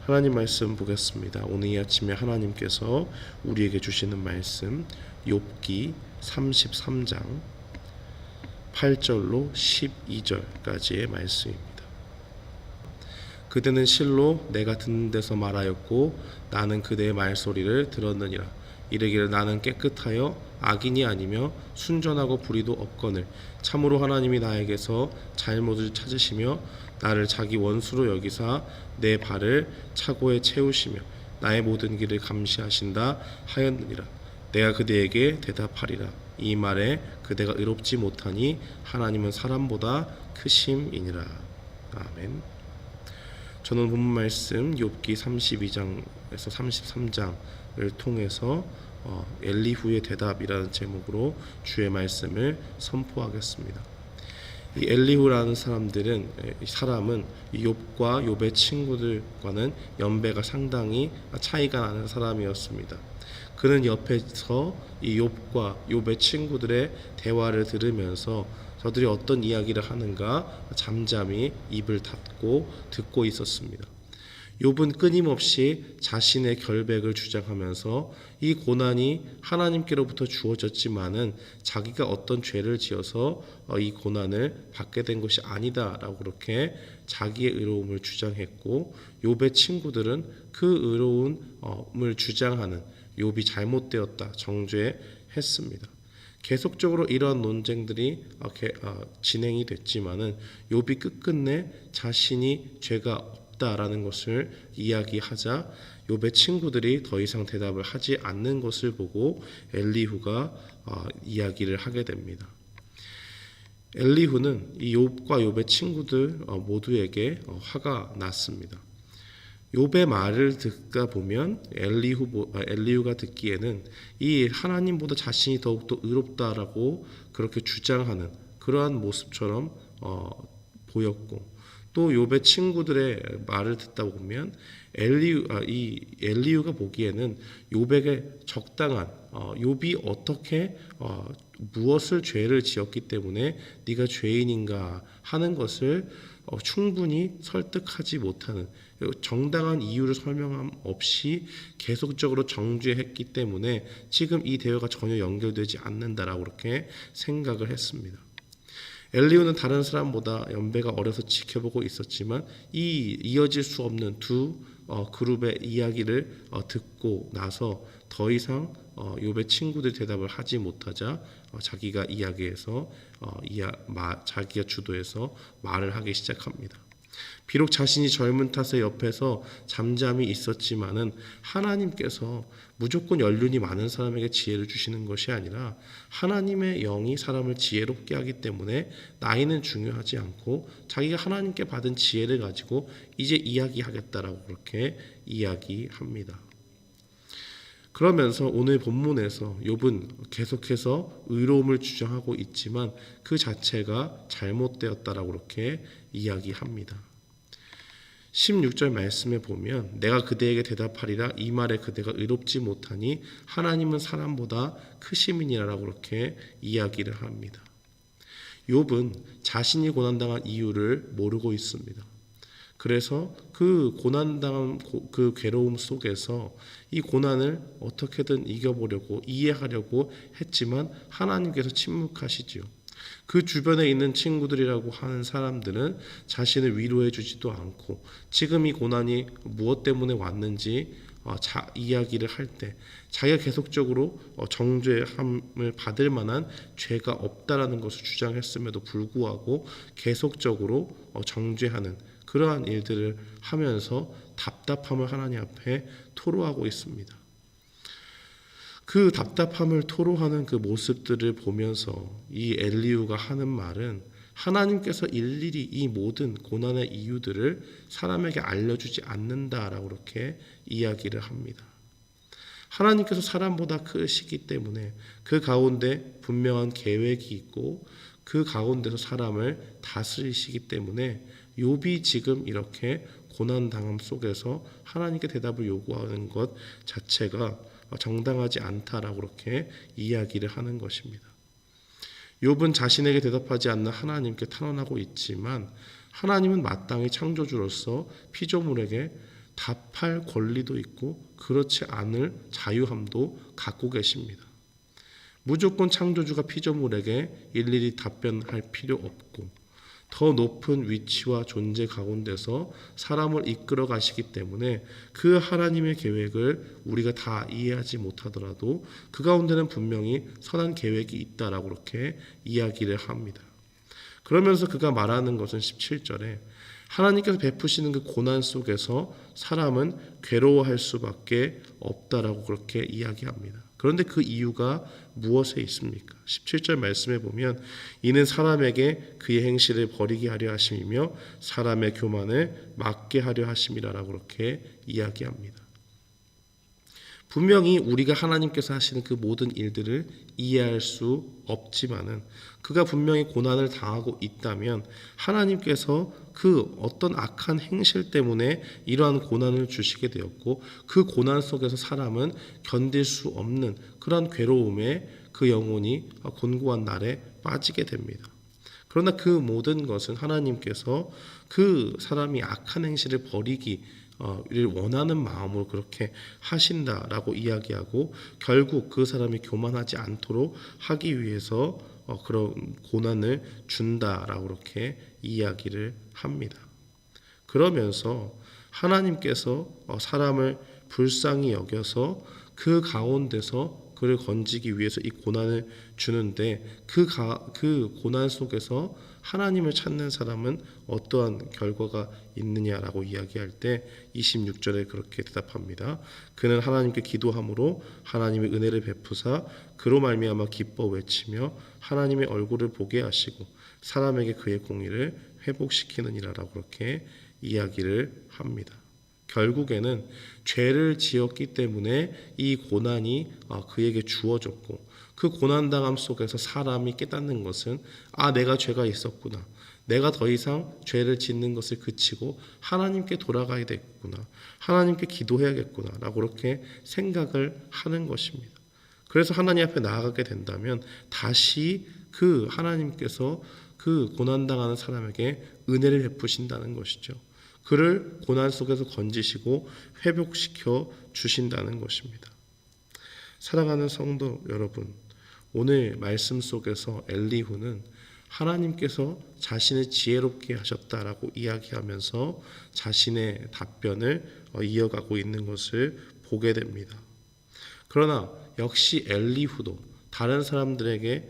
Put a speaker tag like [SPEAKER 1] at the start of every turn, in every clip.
[SPEAKER 1] 하나님 말씀 보겠습니다. 오늘 이 아침에 하나님께서 우리에게 주시는 말씀 욥기 33장 8절로 12절까지의 말씀입니다. 그대는 실로 내가 듣는 데서 말하였고 나는 그대의 말소리를 들었느니라. 이르기를 나는 깨끗하여 악인이 아니며 순전하고 불의도 없거늘 참으로 하나님이 나에게서 잘못을 찾으시며 나를 자기 원수로 여기사 내 발을 차고에 채우시며 나의 모든 길을 감시하신다 하였느니라. 내가 그대에게 대답하리라. 이 말에 그대가 의롭지 못하니 하나님은 사람보다 크심이니라. 아멘. 저는 본문 말씀 욥기 32장에서 33장을 통해서 엘리후의 대답이라는 제목으로 주의 말씀을 선포하겠습니다. 이 엘리후라는 사람은 욥과 욥의 친구들과는 연배가 상당히 차이가 나는 사람이었습니다. 그는 옆에서 이 욥과 욥의 친구들의 대화를 들으면서 저들이 어떤 이야기를 하는가 잠잠히 입을 닫고 듣고 있었습니다. 욥은 끊임없이 자신의 결백을 주장하면서 이 고난이 하나님께로부터 주어졌지만은 자기가 어떤 죄를 지어서 이 고난을 받게 된 것이 아니다라고 그렇게 자기의 의로움을 주장했고, 욥의 친구들은 그 의로움을 주장하는 욥이 잘못되었다 정죄했습니다. 계속적으로 이러한 논쟁들이 진행이 됐지만은 욥이 끝끝내 자신이 죄가 라는 것을 이야기하자 욥의 친구들이 더 이상 대답을 하지 않는 것을 보고 엘리후가 이야기를 하게 됩니다. 엘리후는 이 욥과 욥의 친구들 모두에게 화가 났습니다. 욥의 말을 듣다 보면 엘리후가 듣기에는 이 하나님보다 자신이 더욱더 의롭다라고 그렇게 주장하는 그러한 모습처럼 보였고, 또 욥의 친구들의 말을 듣다 보면 엘리후가 보기에는 욥에게 적당한 욥이 어떻게 무엇을 죄를 지었기 때문에 네가 죄인인가 하는 것을 충분히 설득하지 못하는 정당한 이유를 설명함 없이 계속적으로 정죄했기 때문에 지금 이 대화가 전혀 연결되지 않는다라고 그렇게 생각을 했습니다. 엘리후는 다른 사람보다 연배가 어려서 지켜보고 있었지만 이 이어질 수 없는 두 그룹의 이야기를 듣고 나서 더 이상 욥의 친구들 대답을 하지 못하자 자기가 이야기해서 자기가 주도해서 말을 하기 시작합니다. 비록 자신이 젊은 탓에 옆에서 잠잠히 있었지만은 하나님께서 무조건 연륜이 많은 사람에게 지혜를 주시는 것이 아니라 하나님의 영이 사람을 지혜롭게 하기 때문에 나이는 중요하지 않고 자기가 하나님께 받은 지혜를 가지고 이제 이야기하겠다라고 그렇게 이야기합니다. 그러면서 오늘 본문에서 욥은 계속해서 의로움을 주장하고 있지만 그 자체가 잘못되었다라고 그렇게 이야기합니다. 16절 말씀에 보면 내가 그대에게 대답하리라. 이 말에 그대가 의롭지 못하니 하나님은 사람보다 크심이니라라고 그렇게 이야기를 합니다. 욥은 자신이 고난당한 이유를 모르고 있습니다. 그래서 그 고난당한 그 괴로움 속에서 이 고난을 어떻게든 이겨보려고 이해하려고 했지만 하나님께서 침묵하시지요. 그 주변에 있는 친구들이라고 하는 사람들은 자신을 위로해 주지도 않고 지금 이 고난이 무엇 때문에 왔는지 이야기를 할 때 자기가 계속적으로 정죄함을 받을 만한 죄가 없다라는 것을 주장했음에도 불구하고 계속적으로 정죄하는 그러한 일들을 하면서 답답함을 하나님 앞에 토로하고 있습니다. 그 답답함을 토로하는 그 모습들을 보면서 이 엘리후가 하는 말은 하나님께서 일일이 이 모든 고난의 이유들을 사람에게 알려주지 않는다라고 그렇게 이야기를 합니다. 하나님께서 사람보다 크시기 때문에 그 가운데 분명한 계획이 있고 그 가운데서 사람을 다스리시기 때문에 욥이 지금 이렇게 고난당함 속에서 하나님께 대답을 요구하는 것 자체가 정당하지 않다라고 그렇게 이야기를 하는 것입니다. 욥은 자신에게 대답하지 않는 하나님께 탄원하고 있지만 하나님은 마땅히 창조주로서 피조물에게 답할 권리도 있고 그렇지 않을 자유함도 갖고 계십니다. 무조건 창조주가 피조물에게 일일이 답변할 필요 없고 더 높은 위치와 존재 가운데서 사람을 이끌어 가시기 때문에 그 하나님의 계획을 우리가 다 이해하지 못하더라도 그 가운데는 분명히 선한 계획이 있다라고 그렇게 이야기를 합니다. 그러면서 그가 말하는 것은 17절에 하나님께서 베푸시는 그 고난 속에서 사람은 괴로워할 수밖에 없다라고 그렇게 이야기합니다. 그런데 그 이유가 무엇에 있습니까? 17절 말씀에 보면 이는 사람에게 그의 행실을 버리게 하려 하심이며 사람의 교만을 막게 하려 하심이라라고 그렇게 이야기합니다. 분명히 우리가 하나님께서 하시는 그 모든 일들을 이해할 수 없지만은 그가 분명히 고난을 당하고 있다면 하나님께서 그 어떤 악한 행실 때문에 이러한 고난을 주시게 되었고 그 고난 속에서 사람은 견딜 수 없는 그런 괴로움에 그 영혼이 곤고한 날에 빠지게 됩니다. 그러나 그 모든 것은 하나님께서 그 사람이 악한 행실을 버리기 를 원하는 마음으로 그렇게 하신다라고 이야기하고 결국 그 사람이 교만하지 않도록 하기 위해서 그런 고난을 준다라고 그렇게 이야기를 합니다. 그러면서 하나님께서 사람을 불쌍히 여겨서 그 가운데서 그를 건지기 위해서 이 고난을 주는데 그 고난 속에서 하나님을 찾는 사람은 어떠한 결과가 있느냐라고 이야기할 때 26절에 그렇게 대답합니다. 그는 하나님께 기도함으로 하나님의 은혜를 베푸사 그로 말미암아 기뻐 외치며 하나님의 얼굴을 보게 하시고 사람에게 그의 공의를 회복시키느니라라고 그렇게 이야기를 합니다. 결국에는 죄를 지었기 때문에 이 고난이 그에게 주어졌고 그 고난당함 속에서 사람이 깨닫는 것은 내가 죄가 있었구나. 내가 더 이상 죄를 짓는 것을 그치고 하나님께 돌아가야 되겠구나. 하나님께 기도해야겠구나 라고 그렇게 생각을 하는 것입니다. 그래서 하나님 앞에 나아가게 된다면 다시 그 하나님께서 그 고난당하는 사람에게 은혜를 베푸신다는 것이죠. 그를 고난 속에서 건지시고 회복시켜 주신다는 것입니다. 사랑하는 성도 여러분, 오늘 말씀 속에서 엘리후는 하나님께서 자신을 지혜롭게 하셨다라고 이야기하면서 자신의 답변을 이어가고 있는 것을 보게 됩니다. 그러나 역시 엘리후도 다른 사람들에게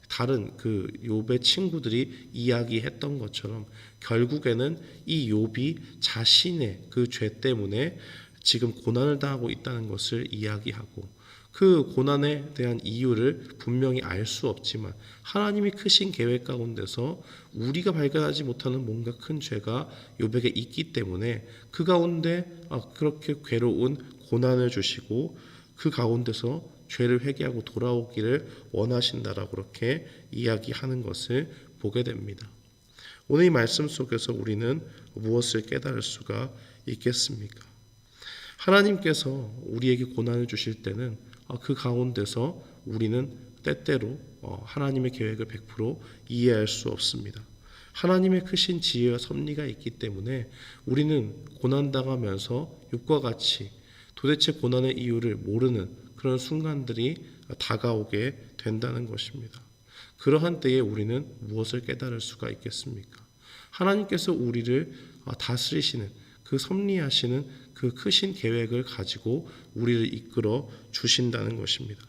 [SPEAKER 1] 다른 그 욥의 친구들이 이야기했던 것처럼 결국에는 이 욥이 자신의 그 죄 때문에 지금 고난을 당하고 있다는 것을 이야기하고 그 고난에 대한 이유를 분명히 알 수 없지만 하나님이 크신 계획 가운데서 우리가 발견하지 못하는 뭔가 큰 죄가 욥에게 있기 때문에 그 가운데 그렇게 괴로운 고난을 주시고 그 가운데서 죄를 회개하고 돌아오기를 원하신다라고 그렇게 이야기하는 것을 보게 됩니다. 오늘 이 말씀 속에서 우리는 무엇을 깨달을 수가 있겠습니까? 하나님께서 우리에게 고난을 주실 때는 그 가운데서 우리는 때때로 하나님의 계획을 100% 이해할 수 없습니다. 하나님의 크신 지혜와 섭리가 있기 때문에 우리는 고난당하면서 욥과 같이 도대체 고난의 이유를 모르는 그런 순간들이 다가오게 된다는 것입니다. 그러한 때에 우리는 무엇을 깨달을 수가 있겠습니까? 하나님께서 우리를 다스리시는 그 섭리하시는 그 크신 계획을 가지고 우리를 이끌어 주신다는 것입니다.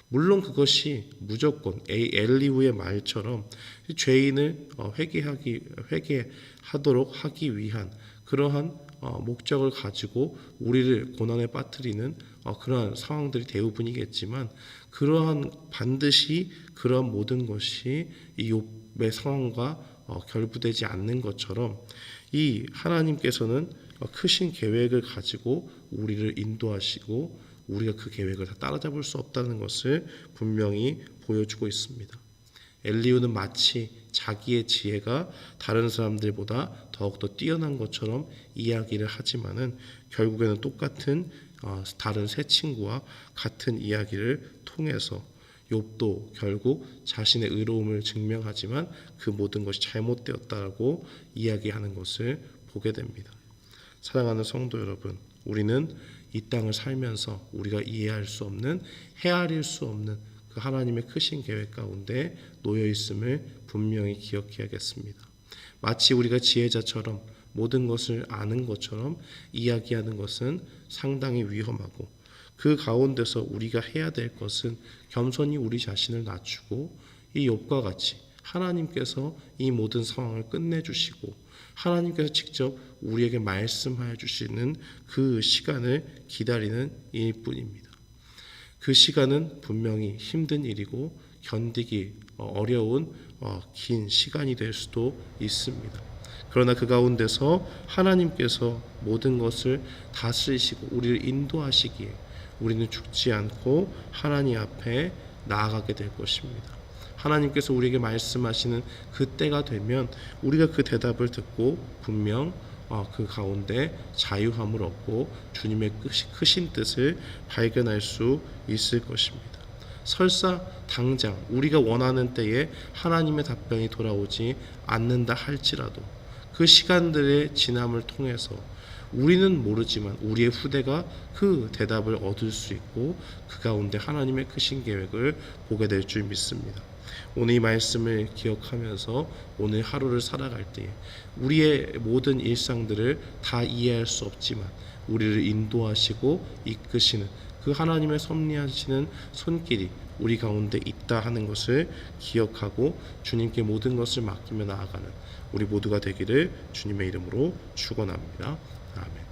[SPEAKER 1] 물론 그것이 무조건 엘리후의 말처럼 죄인을 회개하도록 하기 위한 그러한 목적을 가지고 우리를 고난에 빠뜨리는 그러한 상황들이 대부분이겠지만 그러한 반드시 그러한 모든 것이 이 욥의 상황과 결부되지 않는 것처럼 이 하나님께서는 크신 계획을 가지고 우리를 인도하시고 우리가 그 계획을 다 따라잡을 수 없다는 것을 분명히 보여주고 있습니다. 엘리후는 마치 자기의 지혜가 다른 사람들보다 더욱더 뛰어난 것처럼 이야기를 하지만은 결국에는 똑같은 다른 세 친구와 같은 이야기를 통해서 욥도 결국 자신의 의로움을 증명하지만 그 모든 것이 잘못되었다고 이야기하는 것을 보게 됩니다. 사랑하는 성도 여러분, 우리는 이 땅을 살면서 우리가 이해할 수 없는, 헤아릴 수 없는 그 하나님의 크신 계획 가운데 놓여 있음을 분명히 기억해야겠습니다. 마치 우리가 지혜자처럼 모든 것을 아는 것처럼 이야기하는 것은 상당히 위험하고, 그 가운데서 우리가 해야 될 것은 겸손히 우리 자신을 낮추고 이 욥과 같이 하나님께서 이 모든 상황을 끝내주시고 하나님께서 직접 우리에게 말씀하여 주시는 그 시간을 기다리는 일뿐입니다. 그 시간은 분명히 힘든 일이고 견디기 어려운 긴 시간이 될 수도 있습니다. 그러나 그 가운데서 하나님께서 모든 것을 다스리시고 우리를 인도하시기에 우리는 죽지 않고 하나님 앞에 나아가게 될 것입니다. 하나님께서 우리에게 말씀하시는 그 때가 되면 우리가 그 대답을 듣고 분명 그 가운데 자유함을 얻고 주님의 크신 뜻을 발견할 수 있을 것입니다. 설사 당장 우리가 원하는 때에 하나님의 답변이 돌아오지 않는다 할지라도 그 시간들의 지남을 통해서 우리는 모르지만 우리의 후대가 그 대답을 얻을 수 있고 그 가운데 하나님의 크신 계획을 보게 될 줄 믿습니다. 오늘 이 말씀을 기억하면서 오늘 하루를 살아갈 때에 우리의 모든 일상들을 다 이해할 수 없지만 우리를 인도하시고 이끄시는 그 하나님의 섭리하시는 손길이 우리 가운데 있다 하는 것을 기억하고 주님께 모든 것을 맡기며 나아가는 우리 모두가 되기를 주님의 이름으로 축원합니다. 아멘.